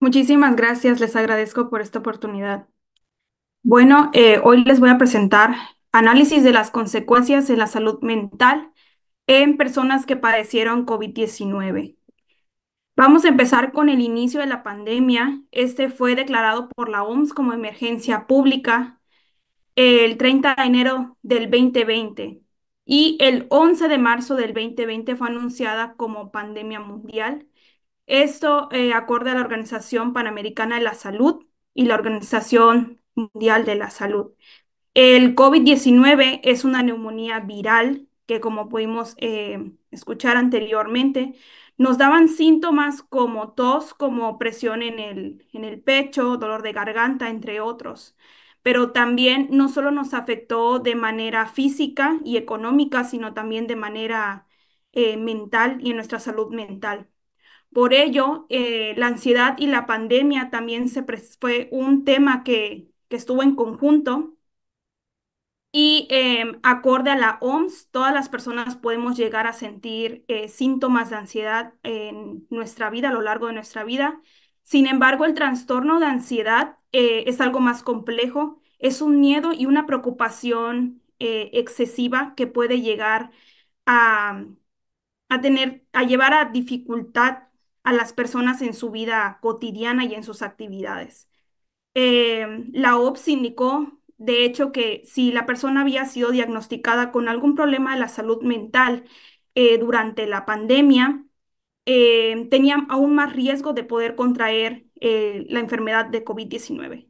Muchísimas gracias, les agradezco por esta oportunidad. Bueno, hoy les voy a presentar análisis de las consecuencias en la salud mental en personas que padecieron COVID-19. Vamos a empezar con el inicio de la pandemia. Este fue declarado por la OMS como emergencia pública el 30 de enero del 2020 y el 11 de marzo del 2020 fue anunciada como pandemia mundial. Esto acorde a la Organización Panamericana de la Salud y la Organización Mundial de la Salud. El COVID-19 es una neumonía viral que, como pudimos escuchar anteriormente, nos daban síntomas como tos, como presión en el pecho, dolor de garganta, entre otros. Pero también no solo nos afectó de manera física y económica, sino también de manera mental y en nuestra salud mental. Por ello, la ansiedad y la pandemia también fue un tema que estuvo en conjunto y acorde a la OMS, todas las personas podemos llegar a sentir síntomas de ansiedad en nuestra vida, a lo largo de nuestra vida. Sin embargo, el trastorno de ansiedad es algo más complejo, es un miedo y una preocupación excesiva que puede llegar a a llevar a dificultad a las personas en su vida cotidiana y en sus actividades. La OPS indicó, de hecho, que si la persona había sido diagnosticada con algún problema de la salud mental durante la pandemia, tenían aún más riesgo de poder contraer la enfermedad de COVID-19.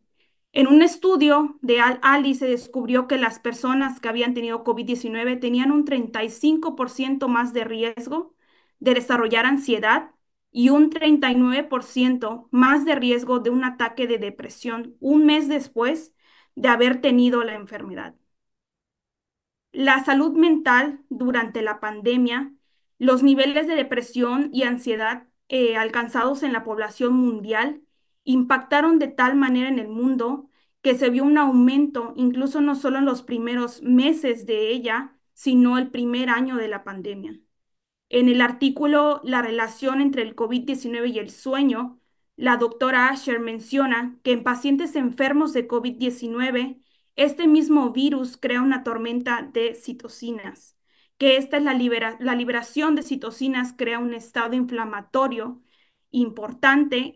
En un estudio de Al-Ali se descubrió que las personas que habían tenido COVID-19 tenían un 35% más de riesgo de desarrollar ansiedad y un 39% más de riesgo de un ataque de depresión un mes después de haber tenido la enfermedad. La salud mental durante la pandemia, los niveles de depresión y ansiedad alcanzados en la población mundial impactaron de tal manera en el mundo que se vio un aumento, incluso no solo en los primeros meses de ella, sino el primer año de la pandemia. En el artículo La relación entre el COVID-19 y el sueño, la doctora Asher menciona que en pacientes enfermos de COVID-19, este mismo virus crea una tormenta de citocinas, que esta es la liberación de citocinas crea un estado inflamatorio importante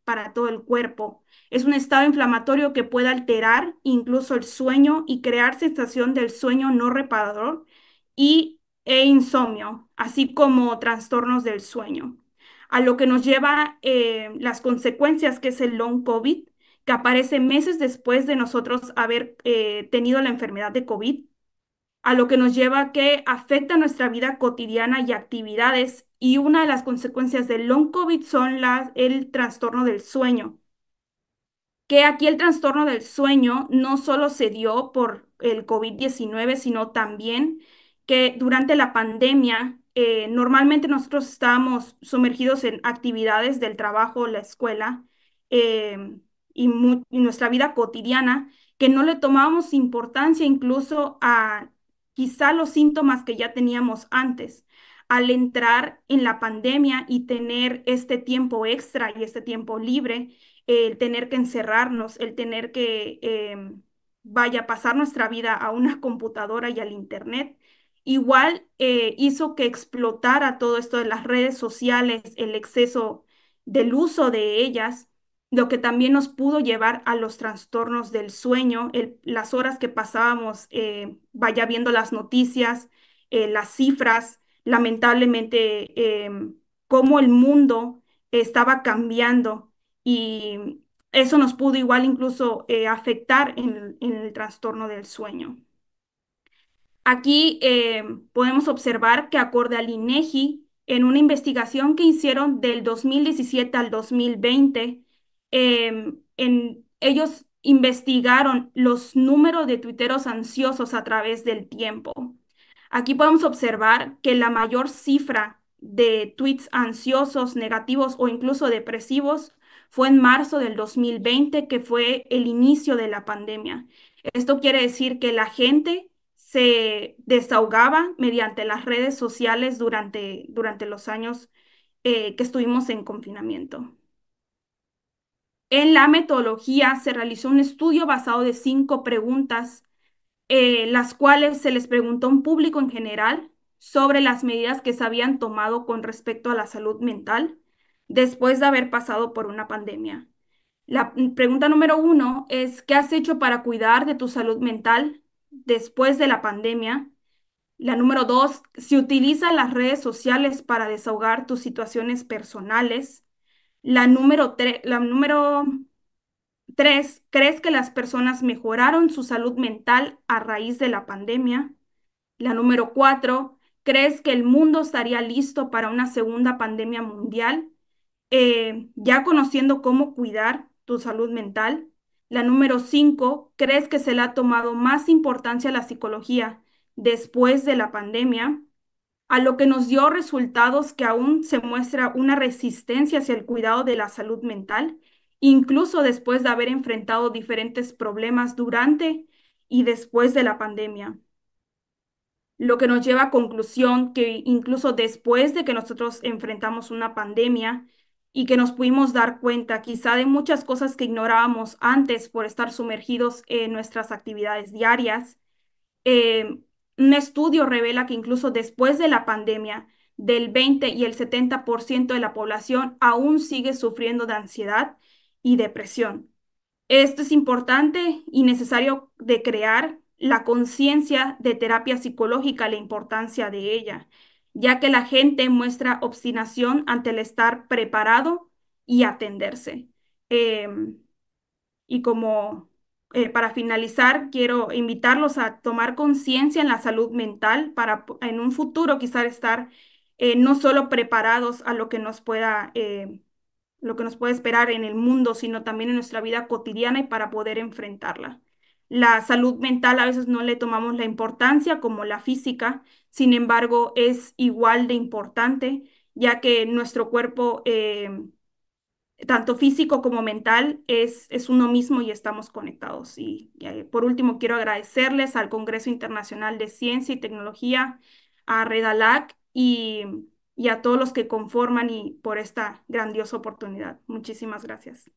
para todo el cuerpo. Es un estado inflamatorio que puede alterar incluso el sueño y crear sensación del sueño no reparador e insomnio, así como trastornos del sueño, a lo que nos lleva las consecuencias que es el long COVID, que aparece meses después de nosotros haber tenido la enfermedad de COVID, a lo que nos lleva a que afecta nuestra vida cotidiana y actividades, y una de las consecuencias del long COVID son el trastorno del sueño, que aquí el trastorno del sueño no solo se dio por el COVID-19, sino también que durante la pandemia, normalmente nosotros estábamos sumergidos en actividades del trabajo, la escuela y nuestra vida cotidiana, que no le tomábamos importancia incluso a quizá los síntomas que ya teníamos antes. Al entrar en la pandemia y tener este tiempo extra y este tiempo libre, el tener que encerrarnos, el tener que, vaya, pasar nuestra vida a una computadora y al internet, igual hizo que explotara todo esto de las redes sociales, el exceso del uso de ellas, lo que también nos pudo llevar a los trastornos del sueño, las horas que pasábamos, vaya viendo las noticias, las cifras, lamentablemente, cómo el mundo estaba cambiando y eso nos pudo igual incluso afectar en el trastorno del sueño. Aquí podemos observar que acorde al INEGI, en una investigación que hicieron del 2017 al 2020, ellos investigaron los números de tuiteros ansiosos a través del tiempo. Aquí podemos observar que la mayor cifra de tweets ansiosos, negativos o incluso depresivos fue en marzo del 2020, que fue el inicio de la pandemia. Esto quiere decir que la gente se desahogaba mediante las redes sociales durante los años que estuvimos en confinamiento. En la metodología se realizó un estudio basado de 5 preguntas, las cuales se les preguntó a un público en general sobre las medidas que se habían tomado con respecto a la salud mental después de haber pasado por una pandemia. La pregunta número 1 es, ¿qué has hecho para cuidar de tu salud mental después de la pandemia? La número 2, si utilizas las redes sociales para desahogar tus situaciones personales. La número 3, ¿crees que las personas mejoraron su salud mental a raíz de la pandemia? La número 4, ¿crees que el mundo estaría listo para una segunda pandemia mundial? Ya conociendo cómo cuidar tu salud mental. La número 5, ¿crees que se le ha tomado más importancia a la psicología después de la pandemia? A lo que nos dio resultados que aún se muestra una resistencia hacia el cuidado de la salud mental, incluso después de haber enfrentado diferentes problemas durante y después de la pandemia. Lo que nos lleva a conclusión que incluso después de que nosotros enfrentamos una pandemia y que nos pudimos dar cuenta quizá de muchas cosas que ignorábamos antes por estar sumergidos en nuestras actividades diarias, eh, un estudio revela que incluso después de la pandemia, del 20 y el 70% de la población aún sigue sufriendo de ansiedad y depresión. Esto es importante y necesario de crear la conciencia de terapia psicológica, la importancia de ella, ya que la gente muestra obstinación ante el estar preparado y atenderse. Em, y como para finalizar, quiero invitarlos a tomar conciencia en la salud mental para en un futuro quizás estar no solo preparados a lo que nos puede esperar en el mundo, sino también en nuestra vida cotidiana y para poder enfrentarla. La salud mental a veces no le tomamos la importancia como la física, sin embargo, es igual de importante, ya que nuestro cuerpo tanto físico como mental, es uno mismo y estamos conectados. Y por último, quiero agradecerles al Congreso Internacional de Ciencia y Tecnología, a Redalac y a todos los que conforman y por esta grandiosa oportunidad. Muchísimas gracias.